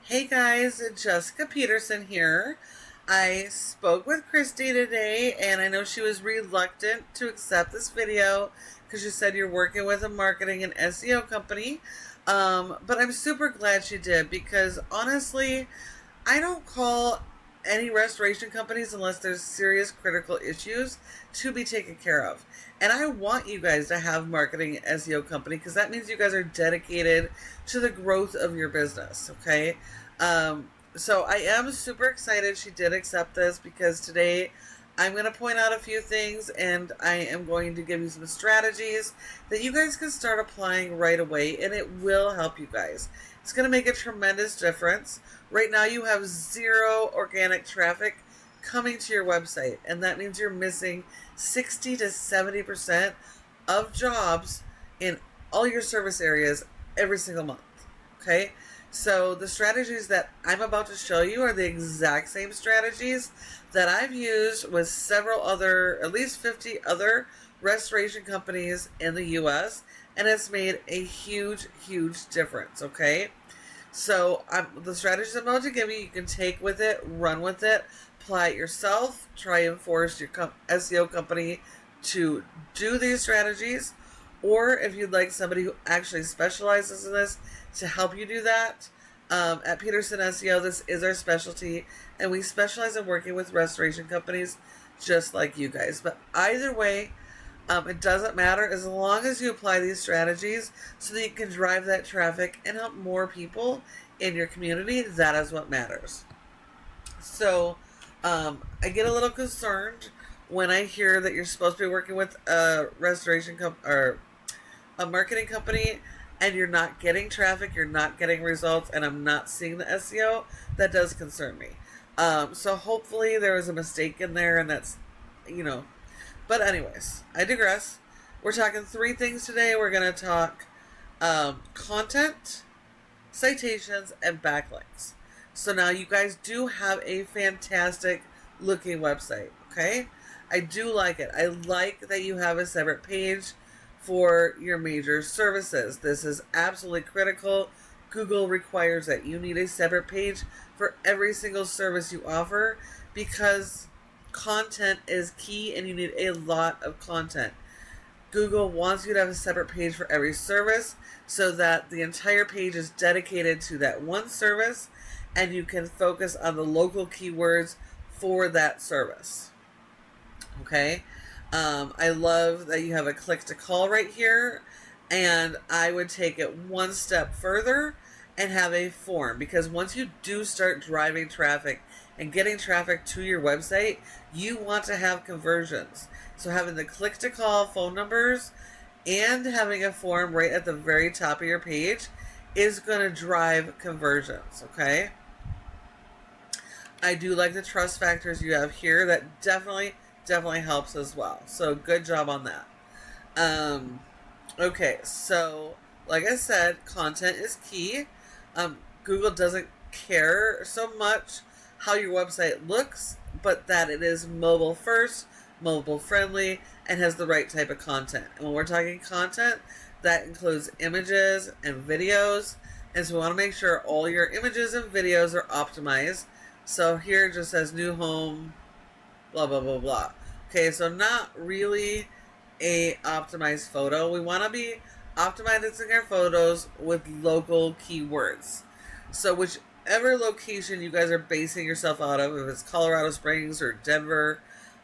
Hey guys, Jessica Peterson here. I spoke with Christy today and I know she was reluctant to accept this video because she said you're working with a marketing and SEO company. But I'm super glad she did because honestly, I don't call any restoration companies unless there's serious critical issues to be taken care of. And I want you guys to have marketing SEO company because that means you guys are dedicated to the growth of your business, okay? So I am super excited she did accept this because today I'm going to point out a few things and I am going to give you some strategies that you guys can start applying right away, and it will help you guys. It's going to make a tremendous difference. Right now you have zero organic traffic coming to your website, and that means you're missing 60 to 70% of jobs in all your service areas every single month. Okay? So the strategies that I'm about to show you are the exact same strategies that I've used with several other, at least 50 other restoration companies in the US, and it's made a huge, huge difference, okay? So the strategies I'm about to give you, you can take with it, run with it, apply it yourself, try and force your SEO company to do these strategies, or if you'd like somebody who actually specializes in this to help you do that, at Peterson SEO, this is our specialty, and we specialize in working with restoration companies just like you guys. But either way, it doesn't matter as long as you apply these strategies so that you can drive that traffic and help more people in your community. That is what matters. So I get a little concerned when I hear that you're supposed to be working with a restoration or a marketing company and you're not getting traffic, you're not getting results, and I'm not seeing the SEO. That does concern me. So hopefully there was a mistake in there, and that's, but anyways, I digress. We're talking three things today. We're going to talk content, citations, and backlinks. So now you guys do have a fantastic looking website, okay? I do like it. I like that you have a separate page for your major services. This is absolutely critical. Google requires that you need a separate page for every single service you offer because content is key and you need a lot of content. Google wants you to have a separate page for every service so that the entire page is dedicated to that one service and you can focus on the local keywords for that service. Okay? I love that you have a click to call right here, and I would take it one step further and have a form, because once you do start driving traffic and getting traffic to your website, you want to have conversions. So having the click to call phone numbers and having a form right at the very top of your page is going to drive conversions, okay? I do like the trust factors you have here. That definitely helps as well. So good job on that. Okay, so like I said, content is key. Google doesn't care so much how your website looks, but that it is mobile first, mobile friendly, and has the right type of content. And when we're talking content, that includes images and videos. And so we want to make sure all your images and videos are optimized. So here it just says new home, blah, blah, blah, blah. Okay, so not really a optimized photo. We want to be optimizing our photos with local keywords. So whichever location you guys are basing yourself out of, if it's Colorado Springs or Denver,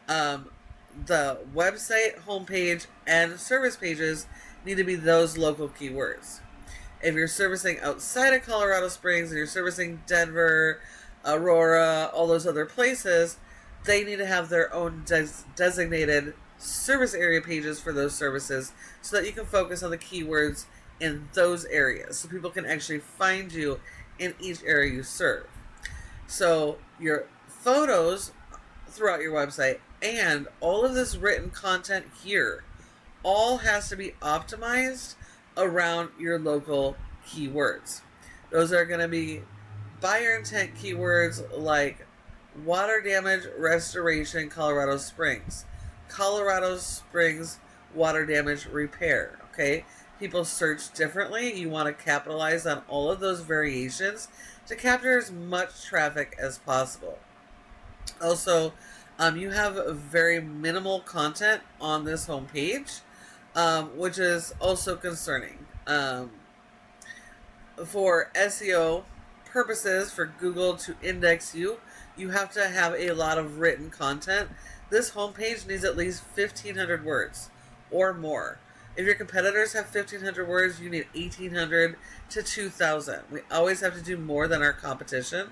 the website, homepage, and service pages need to be those local keywords. If you're servicing outside of Colorado Springs and you're servicing Denver, Aurora, all those other places, they need to have their own designated service area pages for those services so that you can focus on the keywords in those areas so people can actually find you in each area you serve. So your photos throughout your website and all of this written content here all has to be optimized around your local keywords. Those are going to be buyer intent keywords like water damage restoration Colorado Springs, Colorado Springs water damage repair. Okay, people search differently. You want to capitalize on all of those variations to capture as much traffic as possible. Also, you have very minimal content on this homepage, which is also concerning. For SEO purposes, for Google to index you, you have to have a lot of written content. This homepage needs at least 1,500 words or more. If your competitors have 1,500 words, you need 1,800 to 2,000. We always have to do more than our competition.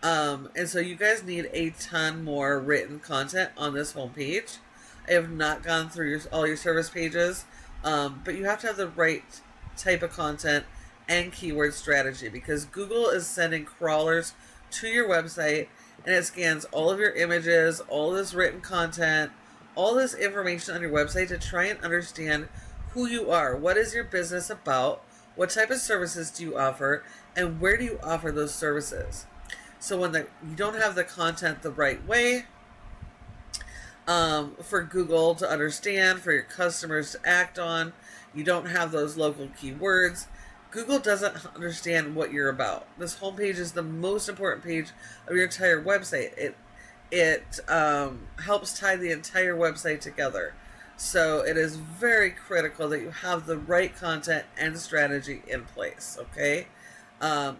And so you guys need a ton more written content on this homepage. I have not gone through all your service pages, but you have to have the right type of content and keyword strategy, because Google is sending crawlers to your website and it scans all of your images, all this written content, all this information on your website to try and understand who you are. What is your business about? What type of services do you offer? And where do you offer those services? So when you don't have the content the right way, for Google to understand, for your customers to act on, you don't have those local keywords, Google doesn't understand what you're about. This homepage is the most important page of your entire website. It helps tie the entire website together. So it is very critical that you have the right content and strategy in place, okay?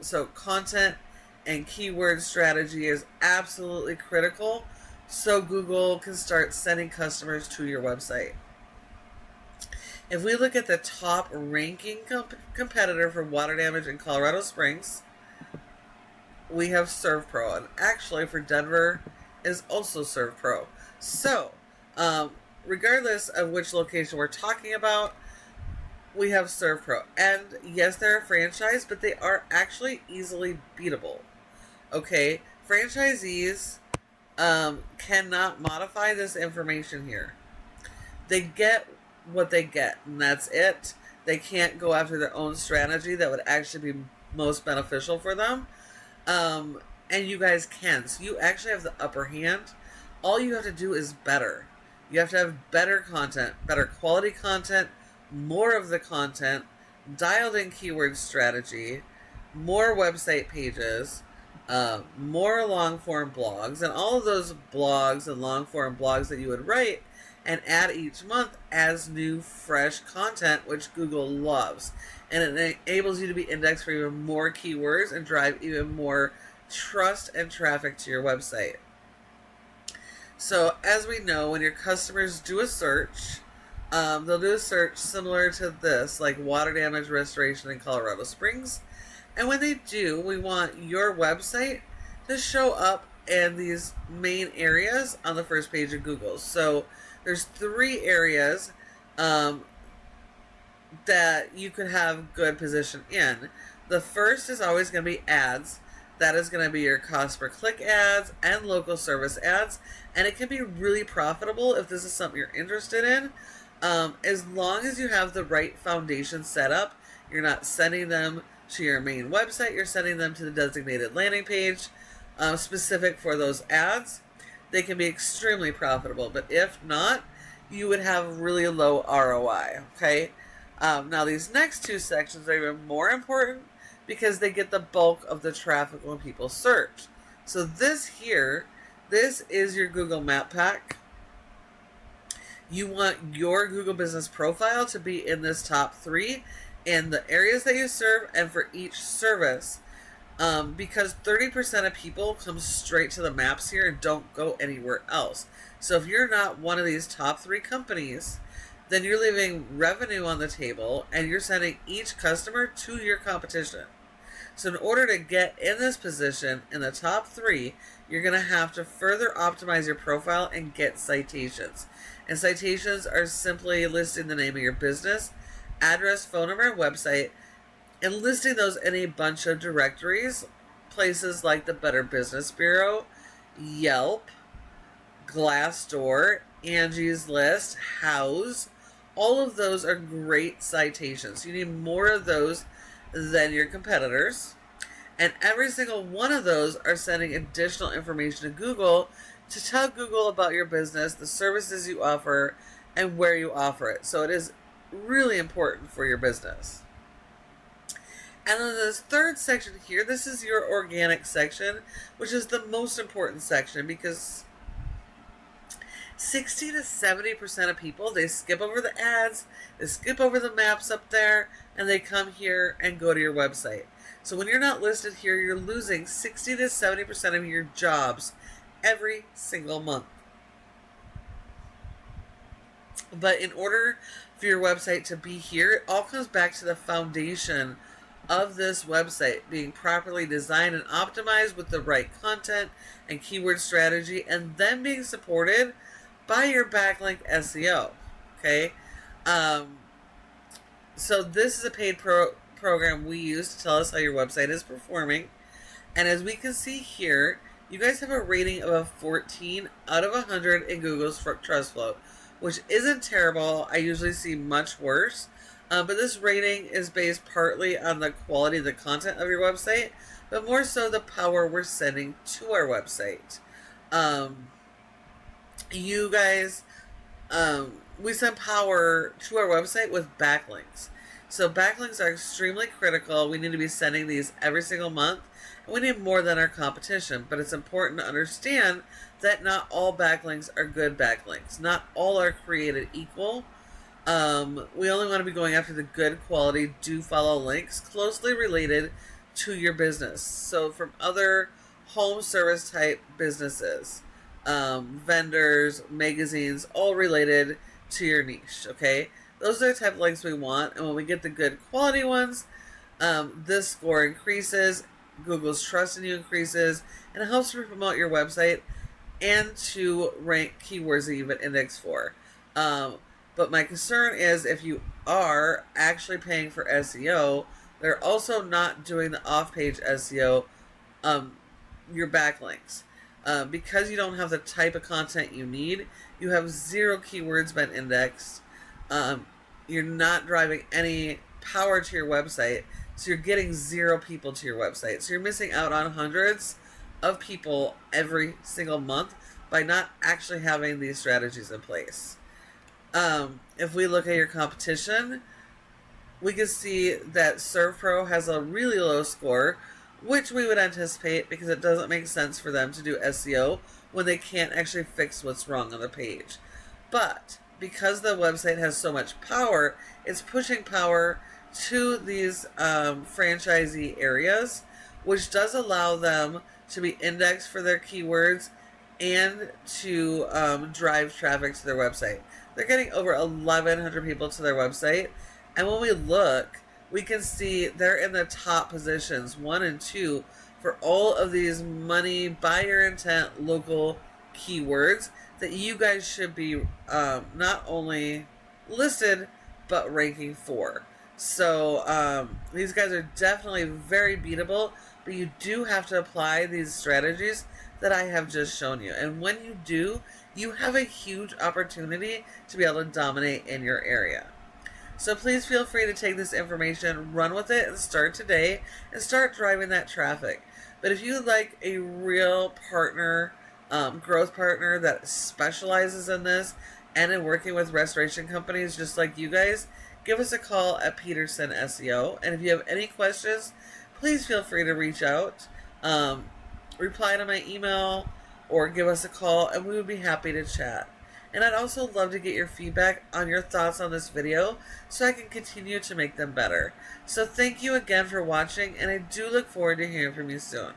So content and keyword strategy is absolutely critical so Google can start sending customers to your website. If we look at the top ranking competitor for water damage in Colorado Springs, we have SERVPRO, and actually for Denver is also SERVPRO. So, regardless of which location we're talking about, we have SERVPRO. And yes, they're a franchise, but they are actually easily beatable. Okay, franchisees cannot modify this information here. They get what they get, and that's it. They can't go after their own strategy that would actually be most beneficial for them. And you guys can. So you actually have the upper hand. All you have to do is better. You have to have better content, better quality content, more of the content, dialed in keyword strategy, more website pages, more long form blogs, and all of those blogs and long form blogs that you would write and add each month as new, fresh content, which Google loves. And it enables you to be indexed for even more keywords and drive even more trust and traffic to your website. So, as we know, when your customers do a search, they'll do a search similar to this, like water damage restoration in Colorado Springs. And when they do, we want your website to show up in these main areas on the first page of Google. So, there's 3 areas that you could have good position in. The first is always going to be ads. That is going to be your cost per click ads and local service ads. And it can be really profitable if this is something you're interested in. As long as you have the right foundation set up, you're not sending them to your main website, you're sending them to the designated landing page specific for those ads. They can be extremely profitable, but if not, you would have really low ROI, okay? Now, these next 2 sections are even more important because they get the bulk of the traffic when people search. So this here, this is your Google Map Pack. You want your Google Business Profile to be in this top 3 in the areas that you serve and for each service. Because 30% of people come straight to the maps here and don't go anywhere else. So if you're not one of these top 3 companies, then you're leaving revenue on the table and you're sending each customer to your competition. So in order to get in this position in the top 3, you're going to have to further optimize your profile and get citations. And citations are simply listing the name of your business, address, phone number, and website, and listing those in a bunch of directories, places like the Better Business Bureau, Yelp, Glassdoor, Angie's List, Houzz. All of those are great citations. You need more of those than your competitors. And every single one of those are sending additional information to Google to tell Google about your business, the services you offer, and where you offer it. So it is really important for your business. And then this third section here, this is your organic section, which is the most important section because 60 to 70% of people, they skip over the ads, they skip over the maps up there, and they come here and go to your website. So when you're not listed here, you're losing 60 to 70% of your jobs every single month. But in order for your website to be here, it all comes back to the foundation of this website being properly designed and optimized with the right content and keyword strategy, and then being supported by your backlink SEO. Okay, so this is a paid program we use to tell us how your website is performing, and as we can see here, you guys have a rating of a 14 out of 100 in Google's Trust Flow, which isn't terrible. I usually see much worse. But this rating is based partly on the quality of the content of your website, but more so the power we're sending to our website. You guys, we send power to our website with backlinks. So backlinks are extremely critical. We need to be sending these every single month, and we need more than our competition. But it's important to understand that not all backlinks are good backlinks. Not all are created equal. We only want to be going after the good quality do follow links closely related to your business. So from other home service type businesses, vendors, magazines, all related to your niche. Okay, those are the type of links we want, and when we get the good quality ones, this score increases, Google's trust in you increases, and it helps you promote your website and to rank keywords that you've been indexed for. But my concern is if you are actually paying for SEO, they're also not doing the off-page SEO, your backlinks. Because you don't have the type of content you need, you have 0 keywords been indexed. You're not driving any power to your website, so you're getting 0 people to your website. So you're missing out on hundreds of people every single month by not actually having these strategies in place. If we look at your competition, we can see that ServPro has a really low score, which we would anticipate because it doesn't make sense for them to do SEO when they can't actually fix what's wrong on the page. But because the website has so much power, it's pushing power to these franchisee areas, which does allow them to be indexed for their keywords and to drive traffic to their website. They're getting over 1,100 people to their website, and when we look, we can see they're in the top positions, 1 and 2, for all of these money, buyer intent, local keywords that you guys should be not only listed, but ranking for. So these guys are definitely very beatable, but you do have to apply these strategies that I have just shown you. And when you do, you have a huge opportunity to be able to dominate in your area. So please feel free to take this information, run with it, and start today, and start driving that traffic. But if you'd like a real partner, growth partner that specializes in this and in working with restoration companies just like you guys, give us a call at Peterson SEO. And if you have any questions, please feel free to reach out, reply to my email, or give us a call, and we would be happy to chat. And I'd also love to get your feedback on your thoughts on this video so I can continue to make them better. So thank you again for watching, and I do look forward to hearing from you soon.